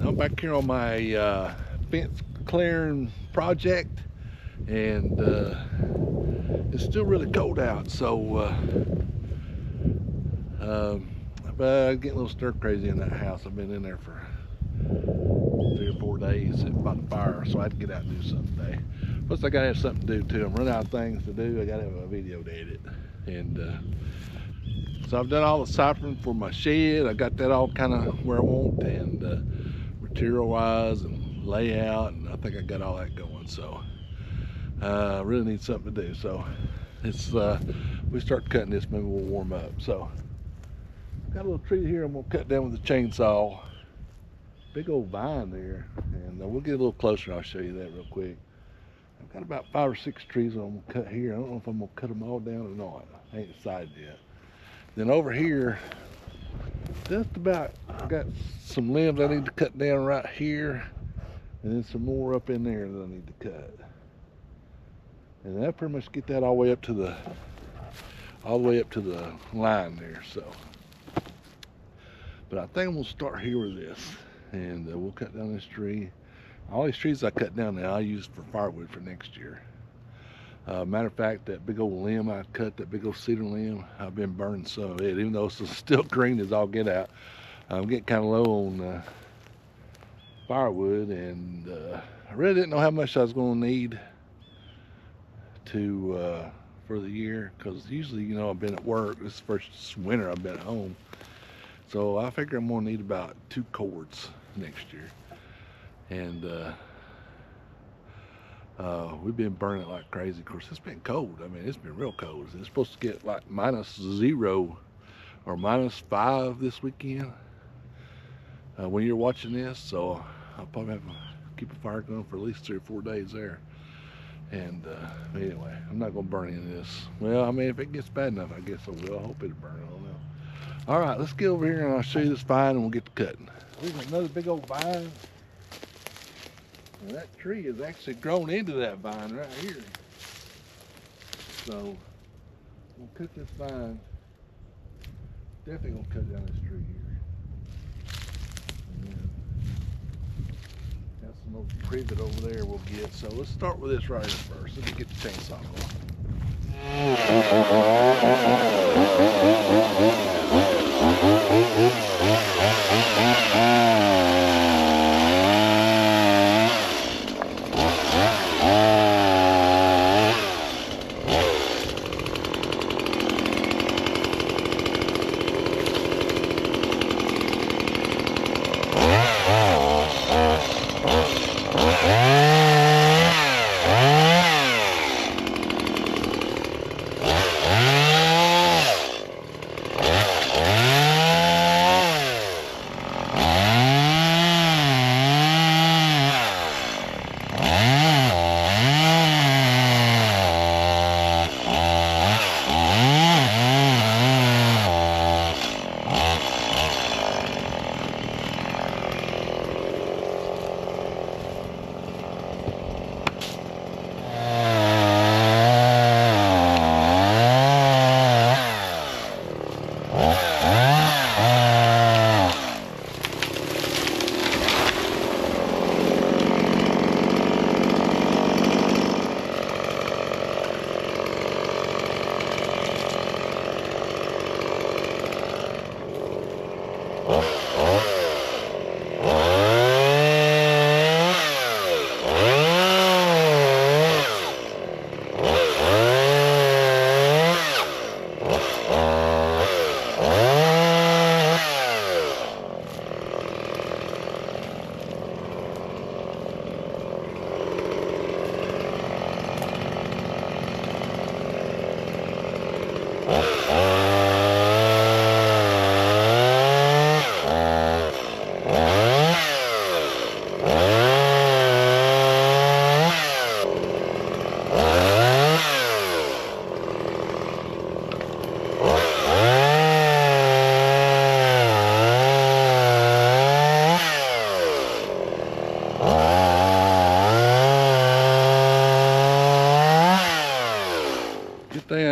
I'm back here on my fence clearing project, and it's still really cold out, so but I get a little stir crazy in that house. I've been in there for 3 or 4 days by the fire, so I had to get out and do something today. Plus, I gotta have something to do too. I'm running out of things to do. I gotta have a video to edit, and so I've done all the ciphering for my shed. I got that all kind of where I want, and material-wise and layout, and I think I got all that going. So I really need something to do. So it's we start cutting this, maybe we'll warm up. So got a little tree here I'm gonna cut down with a chainsaw. Big old vine there, and we'll get a little closer and I'll show you that real quick. I've got about 5 or 6 trees I'm gonna cut here. I don't know if I'm gonna cut them all down or not. I ain't decided yet. Then over here, just about, I got some limbs I need to cut down right here, and then some more up in there that I need to cut. And that pretty much get that all the way up to the line there. So, but I think I'm gonna start here with this, and we'll cut down this tree. All these trees I cut down now I use for firewood for next year. Matter of fact, that big old limb I cut, that big old cedar limb, I've been burning some of it, even though it's still green as all get out. I'm getting kind of low on firewood, and I really didn't know how much I was going to need to for the year, because usually, you know, I've been at work. This first winter I've been at home, so I figure I'm going to need about 2 cords next year. And we've been burning it like crazy. Of course, it's been cold. I mean, it's been real cold. It's supposed to get like -0 or -5 this weekend when you're watching this. So I'll probably have to keep a fire going for at least 3 or 4 days there. And anyway, I'm not going to burn any of this. Well, I mean, if it gets bad enough, I guess I will. I hope it'll burn. I don't know. All right, let's get over here and I'll show you this vine and we'll get to cutting. We got another big old vine. And that tree is actually grown into that vine right here. So we'll cut this vine. Definitely gonna cut down this tree here. And then got some old privet over there we'll get. So let's start with this right here first. Let me get the chainsaw going.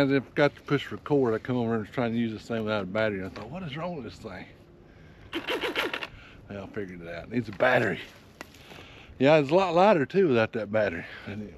I forgot to push record. I come over and was trying to use this thing without a battery, and I thought, what is wrong with this thing? Yeah, I figured it out. It needs a battery. Yeah, it's a lot lighter too without that battery. Anyway.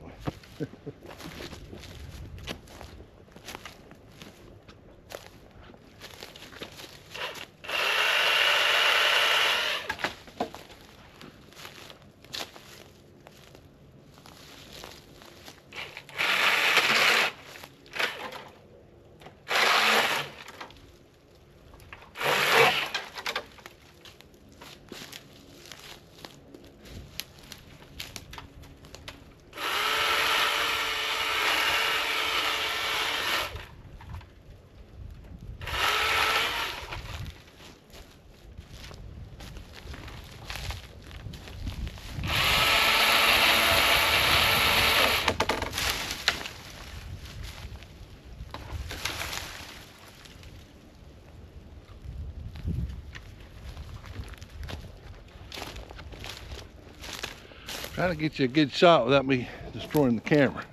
Trying to get you a good shot without me destroying the camera.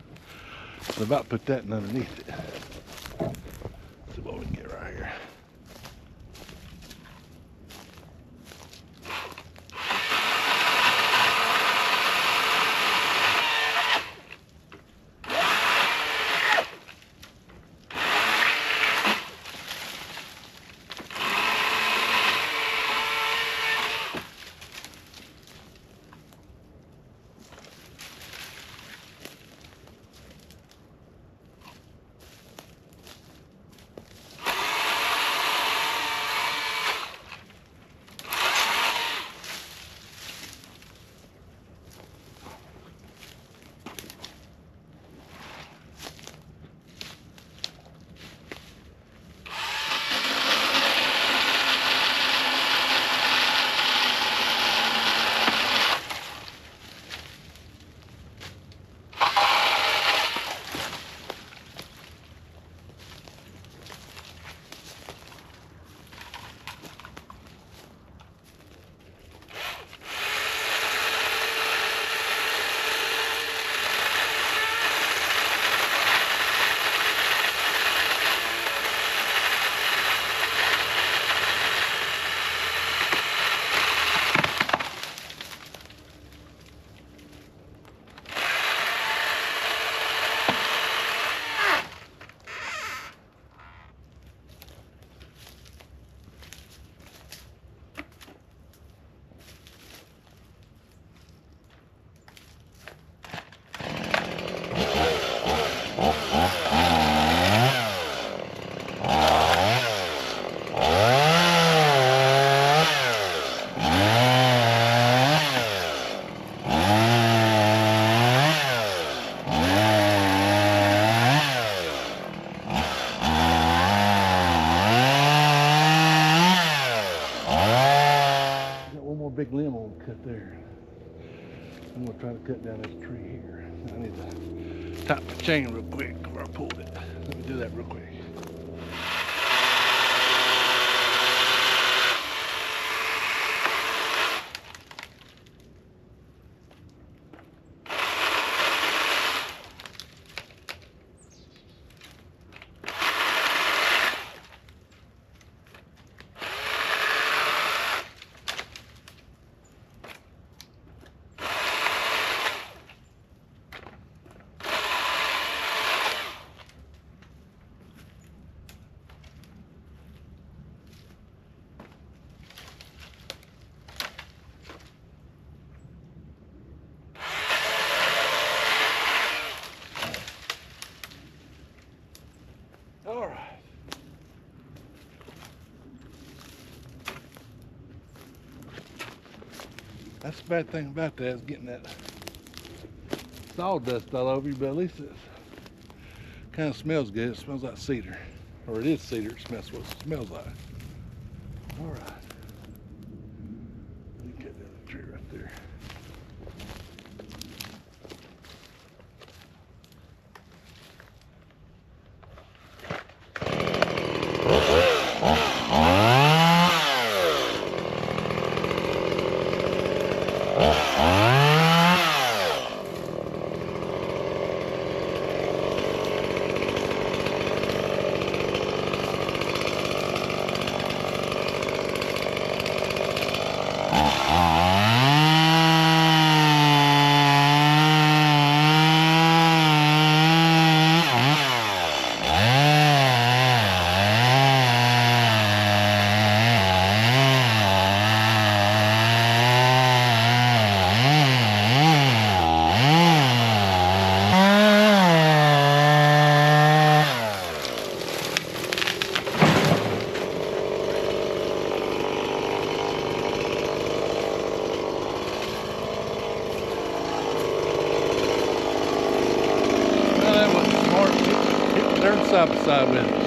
So I'm about to put that in underneath it. See what we can get right here. Big limb on cut there. I'm gonna try to cut down this tree here. I need to tighten the chain real quick before I pulled it. Let me do that real quick. All right. That's the bad thing about that, is getting that sawdust all over you, but at least it kind of smells good. It smells like cedar. Or it is cedar. It smells what it smells like. All right. Let me cut down the tree right there. side by side with it.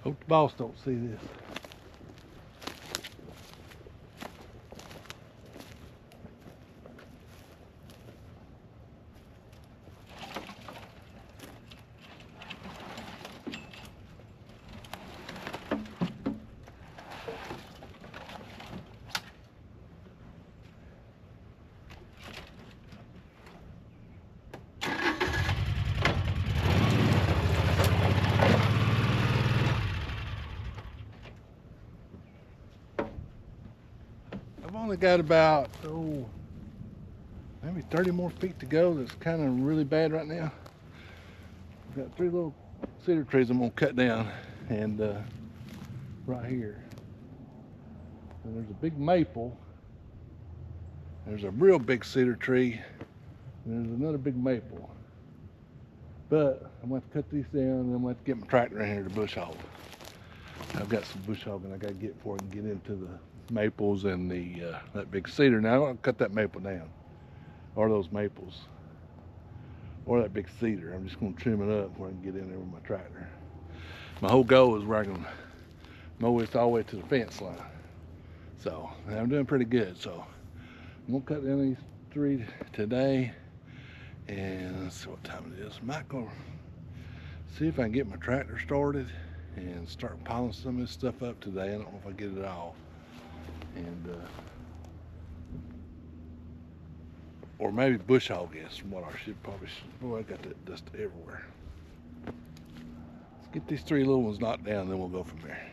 Hope the boss don't see this. I've only got about, maybe 30 more feet to go. That's kind of really bad right now. I've got 3 little cedar trees I'm gonna cut down, and right here. And there's a big maple. There's a real big cedar tree, and there's another big maple. But I'm gonna have to cut these down, and I'm gonna have to get my tractor in here to bush hog. I've got some bush hogging I gotta get before I can get into the maples and the that big cedar. Now I don't cut that maple down, or those maples, or that big cedar. I'm just gonna trim it up before I can get in there with my tractor. My whole goal is where I can mow this all the way to the fence line. So I'm doing pretty good. So I'm gonna cut down these 3 today, and let's see what time it is. I might go see if I can get my tractor started and start piling some of this stuff up today. I don't know if I get it all. And or maybe bush hog is what I should probably. Boy, I got that dust everywhere. Let's get these 3 little ones knocked down, and then we'll go from there.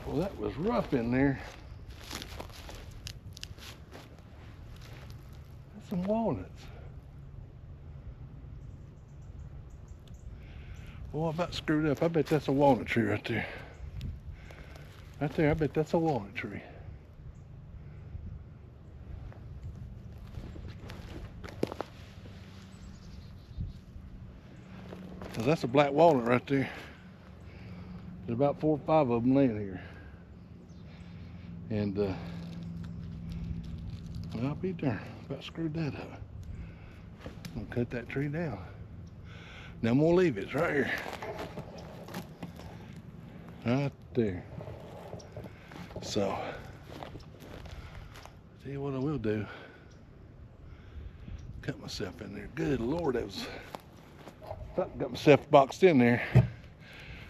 Well, that was rough in there. That's some walnuts. Well, I about screwed up. I bet that's a walnut tree right there. Right there, I bet that's a walnut tree. Because that's a black walnut right there. There's about 4 or 5 of them laying here. And I'll be darned, about screwed that up. I'm gonna cut that tree down. Now I'm gonna leave it right here. Right there. So, tell you what I will do. Cut myself in there. Good Lord, that was, got myself boxed in there.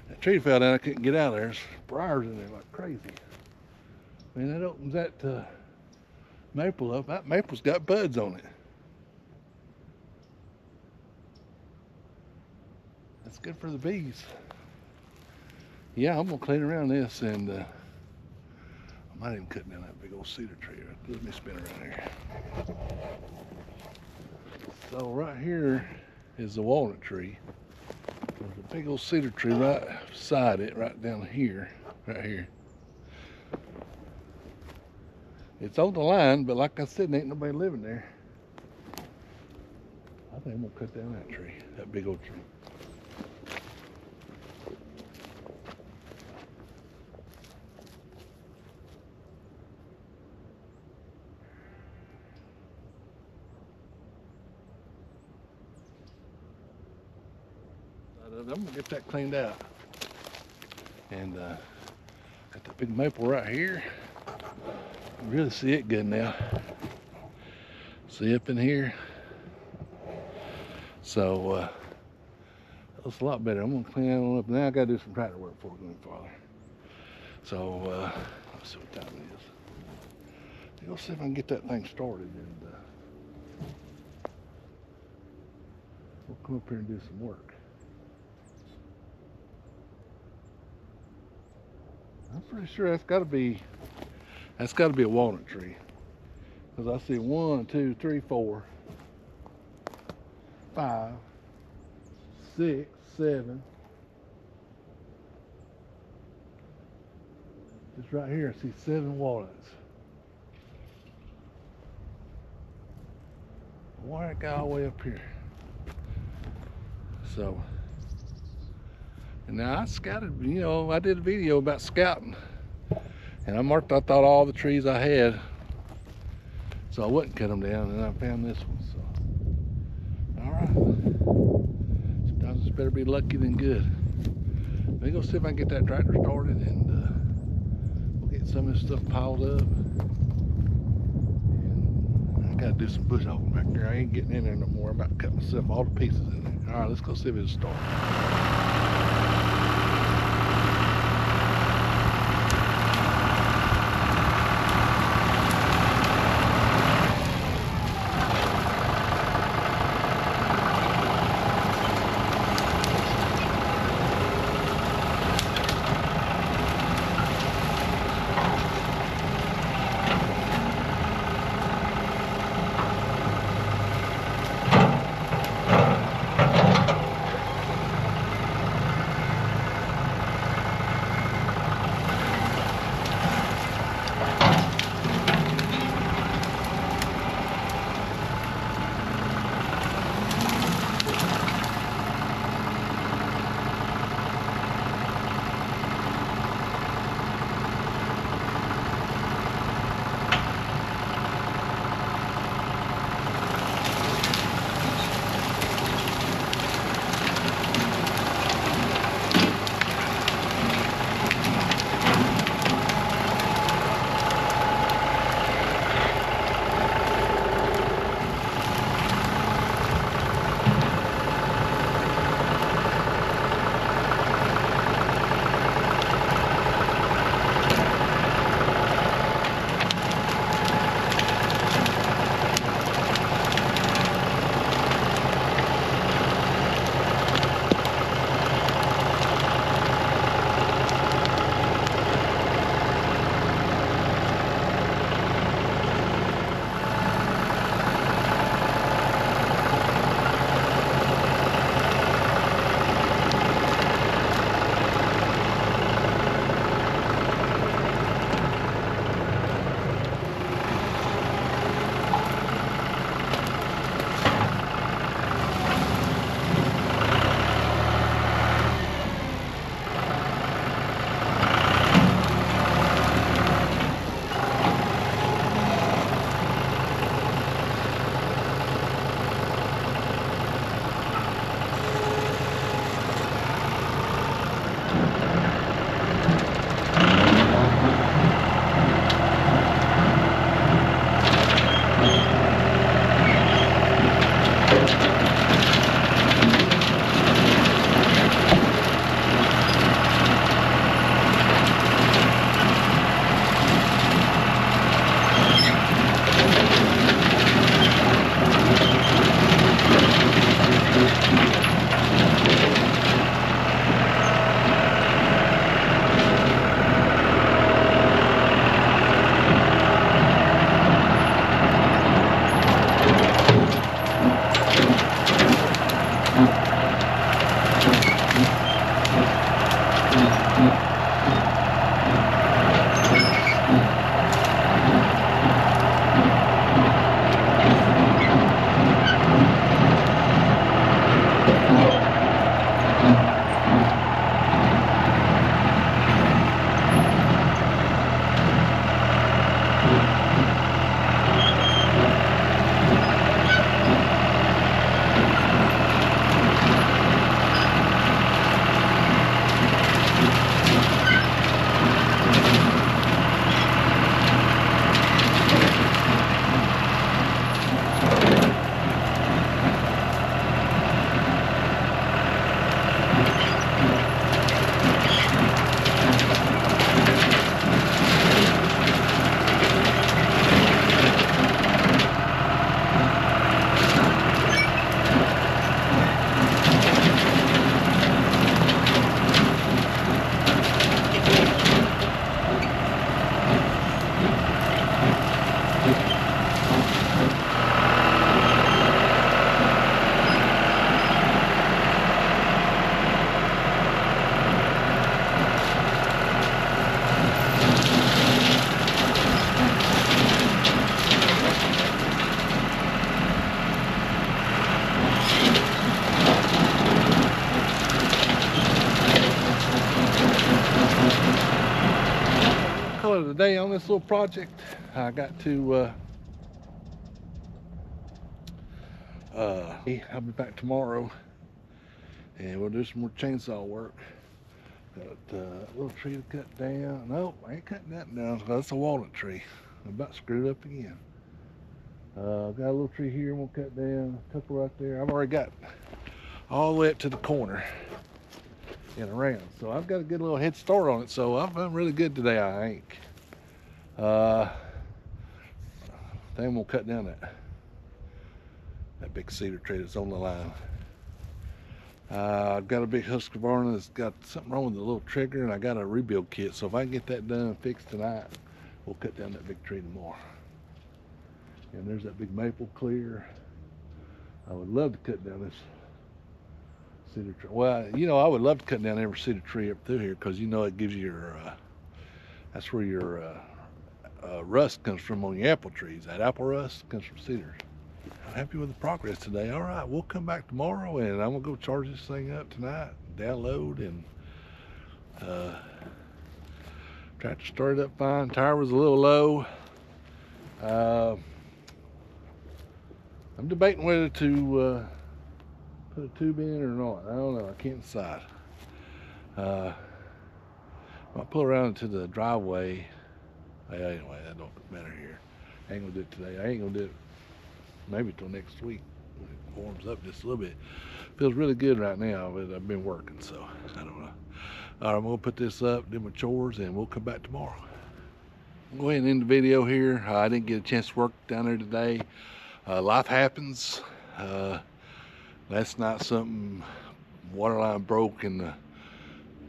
That tree fell down, I couldn't get out of there. There's briars in there like crazy. Man, that opens that maple up. That maple's got buds on it. That's good for the bees. Yeah, I'm gonna clean around this, and I might even cut down that big old cedar tree. Let me spin around here. So right here is the walnut tree. There's a big old cedar tree right beside it, right down here, right here. It's on the line, but like I said, ain't nobody living there. I think I'm gonna cut down that tree, that big old tree. I'm gonna get that cleaned out. And got that big maple right here. You really see it good now. See up in here. So that's a lot better. I'm gonna clean that one up. Now I gotta do some tractor work before we go any farther. So let's see what time it is. Let's see if I can get that thing started, and we'll come up here and do some work. I'm pretty sure that's got to be a walnut tree, because I see 1, 2, 3, 4, 5, 6, 7. Just right here, I see 7 walnuts. Why it got all the way up here? So. And now I scouted, you know, I did a video about scouting, and I marked, I thought, all the trees I had, so I wouldn't cut them down, and I found this one. So, all right. Sometimes it's better be lucky than good. Let me go see if I can get that tractor started, and we'll get some of this stuff piled up. And I gotta do some bush hogging back there. I ain't getting in there no more. I'm about to cut myself all the pieces in there. All right, let's go see if it'll start. of the day on this little project. I got to I'll be back tomorrow and we'll do some more chainsaw work. Got a little tree to cut down. Nope, I ain't cutting that down. That's a walnut tree. I'm about screwed up again. Got a little tree here we'll cut down, a couple right there. I've already got all the way up to the corner and around. So I've got a good little head start on it. So I've done really good today, I think. Then we'll cut down that big cedar tree that's on the line. I've got a big Husqvarna that's got something wrong with the little trigger, and I got a rebuild kit. So if I can get that done and fixed tonight, we'll cut down that big tree tomorrow. And there's that big maple clear. I would love to cut down this cedar tree. Well, you know, I would love to cut down every cedar tree up through here, because you know it gives you your, that's where your rust comes from on your apple trees. That apple rust comes from cedars. Happy with the progress today. All right, we'll come back tomorrow and I'm gonna go charge this thing up tonight, download, and tractor started up fine. Tire was a little low. I'm debating whether to put a tube in or not. I don't know, I can't decide. I'll pull around into the driveway. Anyway, that don't matter here. I ain't gonna do it today. I ain't gonna do it maybe till next week when it warms up just a little bit. Feels really good right now, but I've been working, so I don't know. All right, I'm gonna put this up, do my chores, and we'll come back tomorrow. I'll go ahead and end the video here. I didn't get a chance to work down there today. Life happens. Last night something, water line broke in the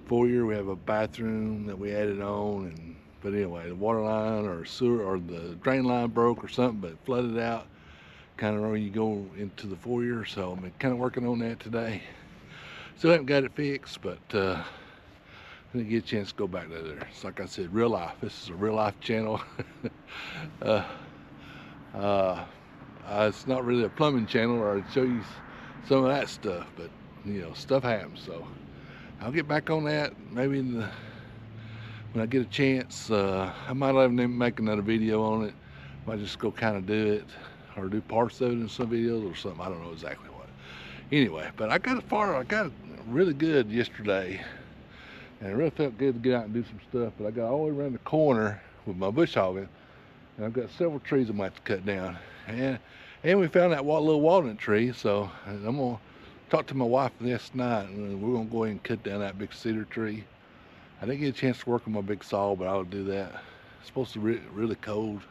foyer. We have a bathroom that we added on, but anyway, the water line or sewer or the drain line broke or something, but it flooded out kind of where you go into the foyer. So I'm kind of working on that today. Still haven't got it fixed, but I didn't get a chance to go back there. It's like I said, real life. This is a real life channel. It's not really a plumbing channel, or I'd show you some of that stuff, but you know, stuff happens. So I'll get back on that maybe when I get a chance. I might even make another video on it. Might just go kind of do it, or do parts of it in some videos or something. I don't know exactly what. Anyway, but I got it really good yesterday, and it really felt good to get out and do some stuff. But I got all the way around the corner with my bush hogging, and I've got several trees I might have to cut down. And we found that little walnut tree, so I'm gonna talk to my wife this night, and we're gonna go ahead and cut down that big cedar tree. I didn't get a chance to work on my big saw, but I'll do that. It's supposed to be really cold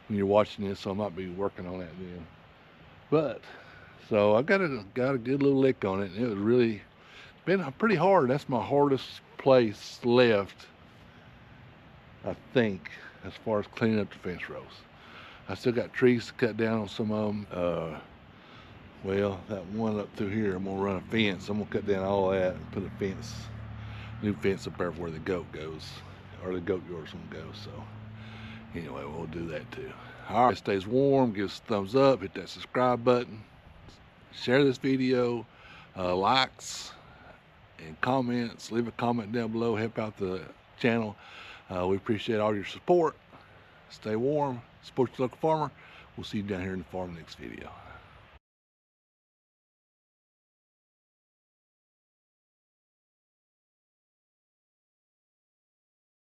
when you're watching this, so I might be working on that then. But so I got a good little lick on it, and it was really been pretty hard. That's my hardest place left, I think, as far as cleaning up the fence rows. I still got trees to cut down on some of them. Well, that one up through here, I'm gonna run a fence. I'm gonna cut down all that and put a fence, new fence up there where the goat goes, or the goat yard's gonna go. So anyway, we'll do that too. All right, stays warm, give us a thumbs up, hit that subscribe button, share this video, likes and comments, leave a comment down below, help out the channel. We appreciate all your support. Stay warm, support your local farmer. We'll see you down here in the farm next video.